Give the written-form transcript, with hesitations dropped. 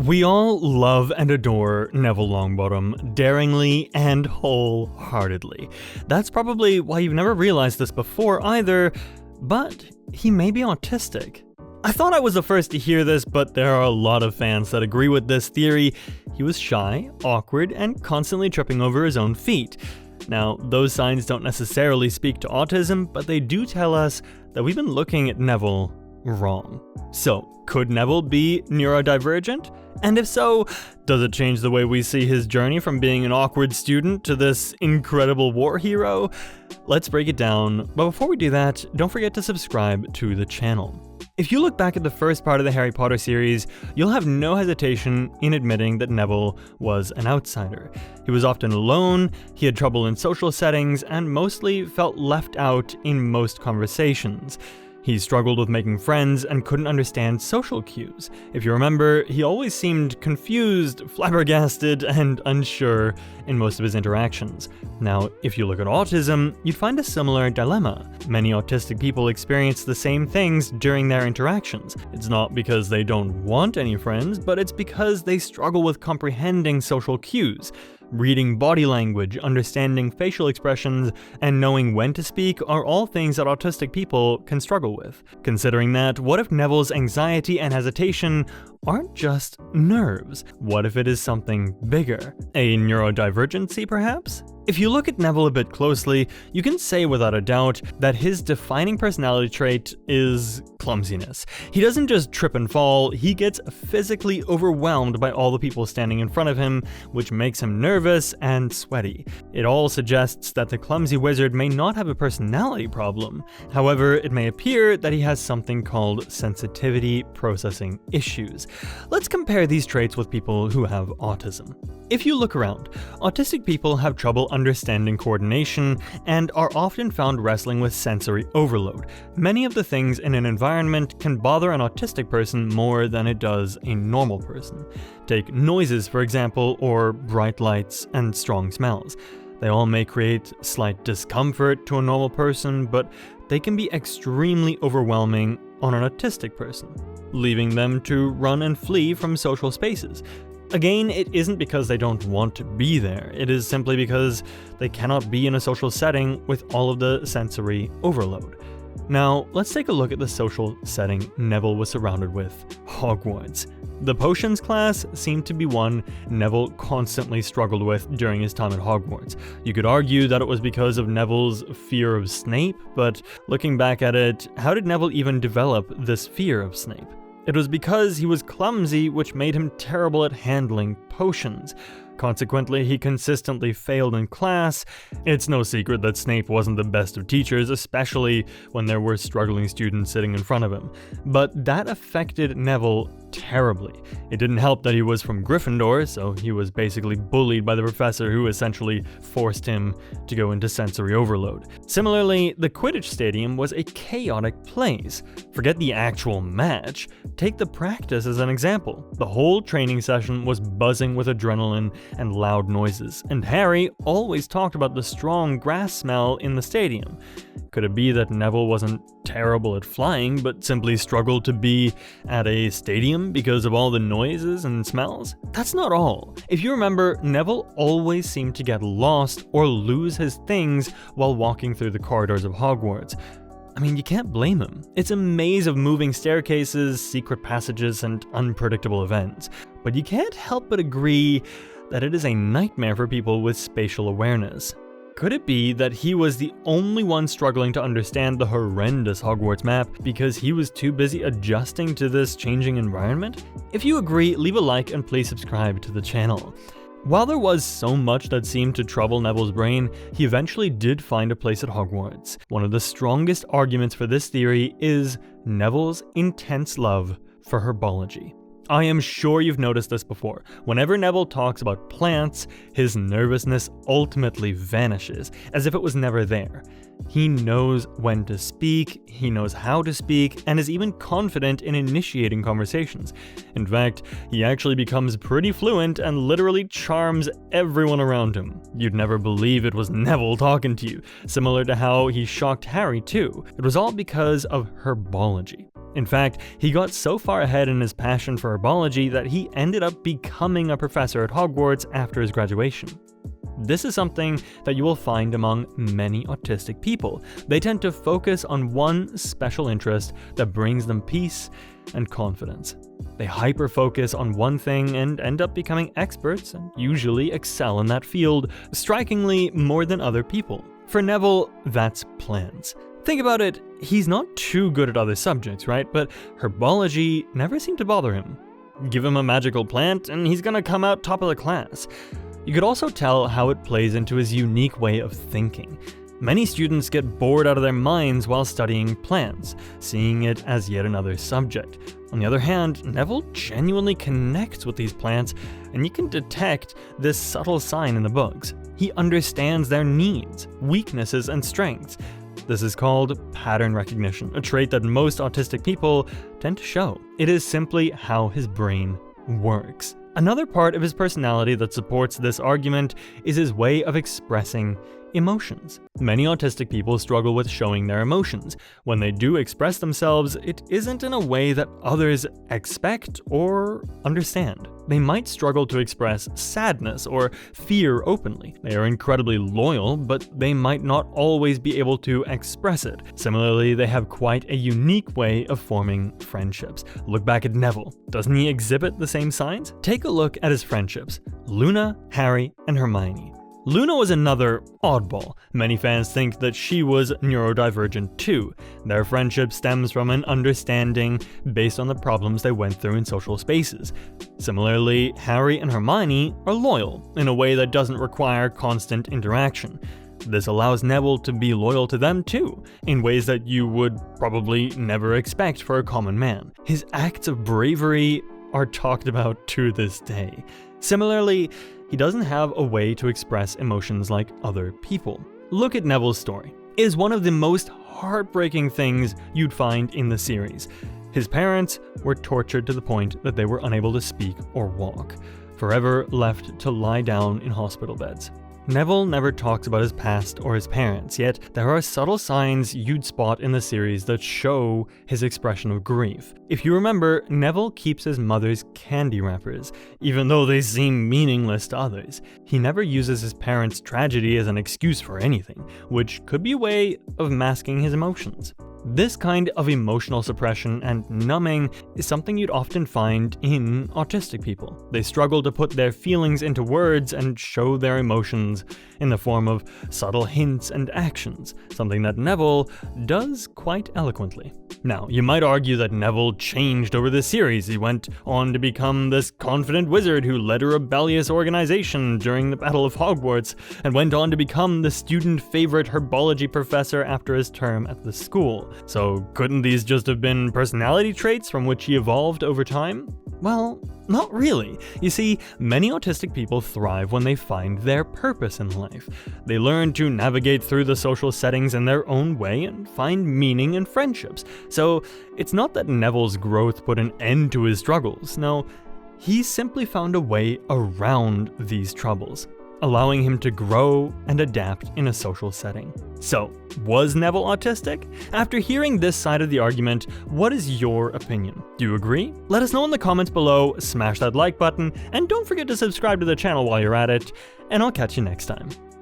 We all love and adore Neville Longbottom, daringly and wholeheartedly. That's probably why you've never realized this before either, but he may be autistic. I thought I was the first to hear this, but there are a lot of fans that agree with this theory. He was shy, awkward, and constantly tripping over his own feet. Now, those signs don't necessarily speak to autism, but they do tell us that we've been looking at Neville wrong. So, could Neville be neurodivergent? And if so, does it change the way we see his journey from being an awkward student to this incredible war hero? Let's break it down, but before we do that, don't forget to subscribe to the channel. If you look back at the first part of the Harry Potter series, you'll have no hesitation in admitting that Neville was an outsider. He was often alone, he had trouble in social settings, and mostly felt left out in most conversations. He struggled with making friends and couldn't understand social cues. If you remember, he always seemed confused, flabbergasted, and unsure in most of his interactions. Now, if you look at autism, you'd find a similar dilemma. Many autistic people experience the same things during their interactions. It's not because they don't want any friends, but it's because they struggle with comprehending social cues. Reading body language, understanding facial expressions, and knowing when to speak are all things that autistic people can struggle with. Considering that, what if Neville's anxiety and hesitation aren't just nerves? What if it is something bigger? A neurodivergency, perhaps? If you look at Neville a bit closely, you can say without a doubt that his defining personality trait is clumsiness. He doesn't just trip and fall, he gets physically overwhelmed by all the people standing in front of him, which makes him nervous and sweaty. It all suggests that the clumsy wizard may not have a personality problem. However, it may appear that he has something called sensitivity processing issues. Let's compare these traits with people who have autism. If you look around, autistic people have trouble understanding coordination and are often found wrestling with sensory overload. Many of the things in an environment can bother an autistic person more than it does a normal person. Take noises, for example, or bright lights and strong smells. They all may create slight discomfort to a normal person, but they can be extremely overwhelming on an autistic person, leaving them to run and flee from social spaces. Again, it isn't because they don't want to be there, it is simply because they cannot be in a social setting with all of the sensory overload. Now, let's take a look at the social setting Neville was surrounded with, Hogwarts. The potions class seemed to be one Neville constantly struggled with during his time at Hogwarts. You could argue that it was because of Neville's fear of Snape, but looking back at it, how did Neville even develop this fear of Snape? It was because he was clumsy, which made him terrible at handling potions. Consequently, he consistently failed in class. It's no secret that Snape wasn't the best of teachers, especially when there were struggling students sitting in front of him. But that affected Neville terribly. It didn't help that he was from Gryffindor, so he was basically bullied by the professor who essentially forced him to go into sensory overload. Similarly, the Quidditch stadium was a chaotic place. Forget the actual match. Take the practice as an example. The whole training session was buzzing with adrenaline and loud noises, and Harry always talked about the strong grass smell in the stadium. Could it be that Neville wasn't terrible at flying, but simply struggled to be at a stadium because of all the noises and smells? That's not all. If you remember, Neville always seemed to get lost or lose his things while walking through the corridors of Hogwarts. I mean, you can't blame him. It's a maze of moving staircases, secret passages, and unpredictable events. But you can't help but agree that it is a nightmare for people with spatial awareness. Could it be that he was the only one struggling to understand the horrendous Hogwarts map because he was too busy adjusting to this changing environment? If you agree, leave a like and please subscribe to the channel. While there was so much that seemed to trouble Neville's brain, he eventually did find a place at Hogwarts. One of the strongest arguments for this theory is Neville's intense love for herbology. I am sure you've noticed this before. Whenever Neville talks about plants, his nervousness ultimately vanishes, as if it was never there. He knows when to speak, he knows how to speak, and is even confident in initiating conversations. In fact, he actually becomes pretty fluent and literally charms everyone around him. You'd never believe it was Neville talking to you, similar to how he shocked Harry too. It was all because of herbology. In fact, he got so far ahead in his passion for herbology that he ended up becoming a professor at Hogwarts after his graduation. This is something that you will find among many autistic people. They tend to focus on one special interest that brings them peace and confidence. They hyper-focus on one thing and end up becoming experts and usually excel in that field, strikingly more than other people. For Neville, that's plants. Think about it, he's not too good at other subjects, right? But herbology never seemed to bother him. Give him a magical plant and he's gonna come out top of the class. You could also tell how it plays into his unique way of thinking. Many students get bored out of their minds while studying plants, seeing it as yet another subject. On the other hand, Neville genuinely connects with these plants, and you can detect this subtle sign in the bugs. He understands their needs, weaknesses, and strengths. This is called pattern recognition, a trait that most autistic people tend to show. It is simply how his brain works. Another part of his personality that supports this argument is his way of expressing emotions. Many autistic people struggle with showing their emotions. When they do express themselves, it isn't in a way that others expect or understand. They might struggle to express sadness or fear openly. They are incredibly loyal, but they might not always be able to express it. Similarly, they have quite a unique way of forming friendships. Look back at Neville. Doesn't he exhibit the same signs? Take a look at his friendships. Luna, Harry, and Hermione. Luna was another oddball. Many fans think that she was neurodivergent too. Their friendship stems from an understanding based on the problems they went through in social spaces. Similarly, Harry and Hermione are loyal in a way that doesn't require constant interaction. This allows Neville to be loyal to them too, in ways that you would probably never expect for a common man. His acts of bravery are talked about to this day. Similarly, he doesn't have a way to express emotions like other people. Look at Neville's story. It is one of the most heartbreaking things you'd find in the series. His parents were tortured to the point that they were unable to speak or walk, forever left to lie down in hospital beds. Neville never talks about his past or his parents, yet there are subtle signs you'd spot in the series that show his expression of grief. If you remember, Neville keeps his mother's candy wrappers, even though they seem meaningless to others. He never uses his parents' tragedy as an excuse for anything, which could be a way of masking his emotions. This kind of emotional suppression and numbing is something you'd often find in autistic people. They struggle to put their feelings into words and show their emotions in the form of subtle hints and actions, something that Neville does quite eloquently. Now, you might argue that Neville changed over the series. He went on to become this confident wizard who led a rebellious organization during the Battle of Hogwarts, and went on to become the student favorite herbology professor after his term at the school. So couldn't these just have been personality traits from which he evolved over time? Well, not really. You see, many autistic people thrive when they find their purpose in life. They learn to navigate through the social settings in their own way and find meaning in friendships. So it's not that Neville's growth put an end to his struggles. No, he simply found a way around these troubles, allowing him to grow and adapt in a social setting. So, was Neville autistic? After hearing this side of the argument, what is your opinion? Do you agree? Let us know in the comments below, smash that like button, and don't forget to subscribe to the channel while you're at it, and I'll catch you next time.